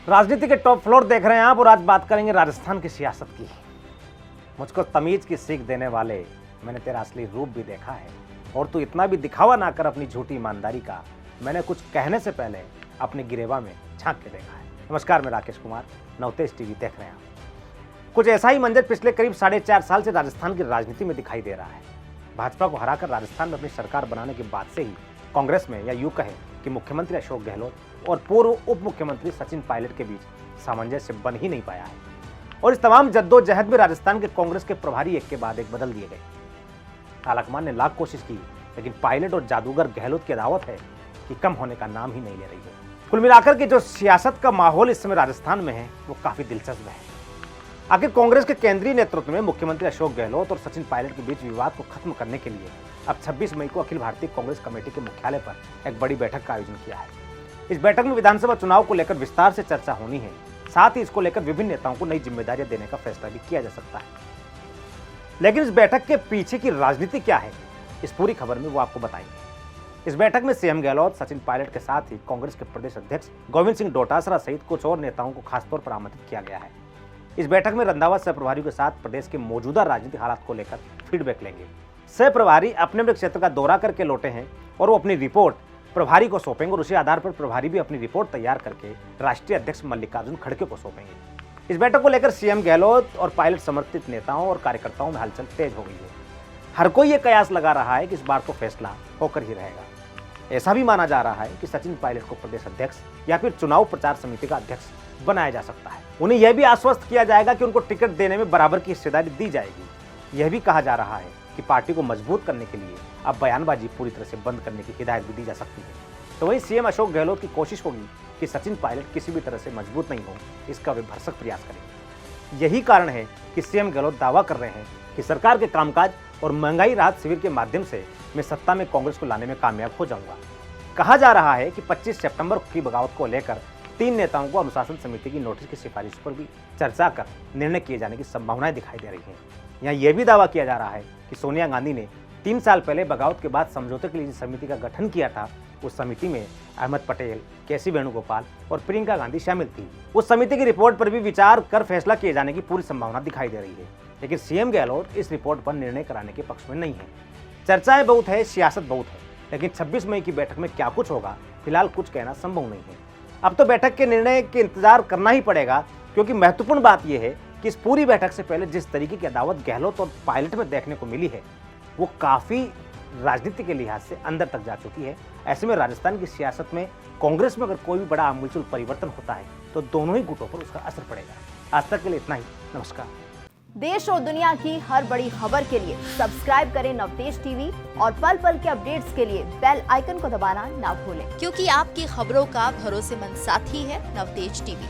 राजनीति के top floor देख रहे हैं आप और आज बात करेंगे राजस्थान की सियासत की। मुझको तमीज की सीख देने वाले, मैंने तेरा असली रूप भी देखा है और तू इतना भी दिखावा ना कर अपनी झूठी ईमानदारी का। मैंने कुछ कहने से पहले अपने गिरेवा में झांक के देखा है। नमस्कार, मैं राकेश कुमार, नवतेज टीवी देख रहे हैं आप। कुछ ऐसा ही मंजर पिछले करीब 4.5 साल से राजस्थान की राजनीति में दिखाई दे रहा है। भाजपा को हराकर राजस्थान में अपनी सरकार बनाने के बाद से ही कांग्रेस में, या यूं कहें कि मुख्यमंत्री अशोक गहलोत और पूर्व उप मुख्यमंत्री सचिन पायलट के बीच सामंजस्य बन ही नहीं पाया है और इस तमाम जद्दोजहद में राजस्थान के कांग्रेस के प्रभारी एक के बाद एक बदल दिए गए। आलाकमान ने लाख कोशिश की, लेकिन पायलट और जादूगर गहलोत की अदावत है कि कम होने का नाम ही नहीं ले रही है। कुल मिलाकर के जो सियासत का माहौल इस समय राजस्थान में है वो काफी दिलचस्प है। आखिर कांग्रेस के केंद्रीय नेतृत्व में मुख्यमंत्री अशोक गहलोत और सचिन पायलट के बीच विवाद को खत्म करने के लिए अब 26 मई को अखिल भारतीय कांग्रेस कमेटी के मुख्यालय पर एक बड़ी बैठक का आयोजन किया है। इस बैठक में विधानसभा चुनाव को लेकर विस्तार से चर्चा होनी है। साथ ही इसको लेकर विभिन्न नेताओं को नई जिम्मेदारियां देने का फैसला भी किया जा सकता है। लेकिन इस बैठक के पीछे की राजनीति क्या है, इस पूरी खबर में वो आपको बताएंगे। इस बैठक में सीएम गहलोत, सचिन पायलट के साथ ही कांग्रेस के प्रदेश अध्यक्ष गोविंद सिंह डोटासरा सहित कुछ और नेताओं को खासतौर पर आमंत्रित किया गया है। इस बैठक में रंधावा सह प्रभारियों के साथ प्रदेश के मौजूदा राजनीतिक हालात को लेकर फीडबैक लेंगे। सह प्रभारी अपने अपने क्षेत्र का दौरा करके लौटे हैं और वो अपनी रिपोर्ट प्रभारी को सौंपेंगे और उसी आधार पर प्रभारी भी अपनी रिपोर्ट तैयार करके राष्ट्रीय अध्यक्ष मल्लिकार्जुन खड़गे को सौंपेंगे। इस बैठक को लेकर सीएम गहलोत और पायलट समर्थित नेताओं और कार्यकर्ताओं में हलचल तेज हो गई है। हर कोई ये कयास लगा रहा है कि इस बार तो फैसला होकर ही रहेगा। ऐसा भी माना जा रहा है कि सचिन पायलट को प्रदेश अध्यक्ष या फिर चुनाव प्रचार समिति का अध्यक्ष बनाया जा सकता है। उन्हें यह भी आश्वस्त किया जाएगा कि उनको टिकट देने में बराबर की हिस्सेदारी दी जाएगी। यह भी कहा जा रहा है कि पार्टी को मजबूत करने के लिए अब बयानबाजी पूरी तरह से बंद करने की हिदायत भी दी जा सकती है। तो वहीं सीएम अशोक गहलोत की कोशिश होगी कि सचिन पायलट किसी भी तरह से मजबूत नहीं हो, इसका वे भरसक प्रयास करेंगे। यही कारण है कि सीएम गहलोत दावा कर रहे हैं कि सरकार के कामकाज और महंगाई राहत शिविर के माध्यम से मैं सत्ता में कांग्रेस को लाने में कामयाब हो जाऊंगा। कहा जा रहा है कि 25 सितंबर की बगावत को लेकर 3 नेताओं को अनुशासन समिति की नोटिस की सिफारिश पर भी चर्चा कर निर्णय किए जाने की संभावनाएं दिखाई दे रही हैं। यहाँ यह भी दावा किया जा रहा है कि सोनिया गांधी ने 3 साल पहले बगावत के बाद समझौते के लिए जिस समिति का गठन किया था, उस समिति में अहमद पटेल, केसी वेणुगोपाल और प्रियंका गांधी शामिल थी। उस समिति की रिपोर्ट पर भी विचार कर फैसला किए जाने की पूरी संभावना दिखाई दे रही है। लेकिन सीएम गहलोत इस रिपोर्ट पर निर्णय कराने के पक्ष में नहीं है। चर्चाएं बहुत है, सियासत बहुत है, लेकिन 26 मई की बैठक में क्या कुछ होगा, फिलहाल कुछ कहना संभव नहीं है। अब तो बैठक के निर्णय के इंतजार करना ही पड़ेगा, क्योंकि महत्वपूर्ण बात यह है कि इस पूरी बैठक से पहले जिस तरीके की अदावत गहलोत और पायलट में देखने को मिली है, वो काफी राजनीति के लिहाज से अंदर तक जा चुकी है। ऐसे में राजस्थान की सियासत में कांग्रेस में अगर कोई भी बड़ा आमूलचूल परिवर्तन होता है तो दोनों ही गुटों पर उसका असर पड़ेगा। आज तक के लिए इतना ही। नमस्कार। देश और दुनिया की हर बड़ी खबर के लिए सब्सक्राइब करें नवतेज टीवी और पल पल के अपडेट्स के लिए बेल आइकन को दबाना ना भूलें, क्योंकि आपकी खबरों का भरोसेमंद साथी है नवतेज टीवी।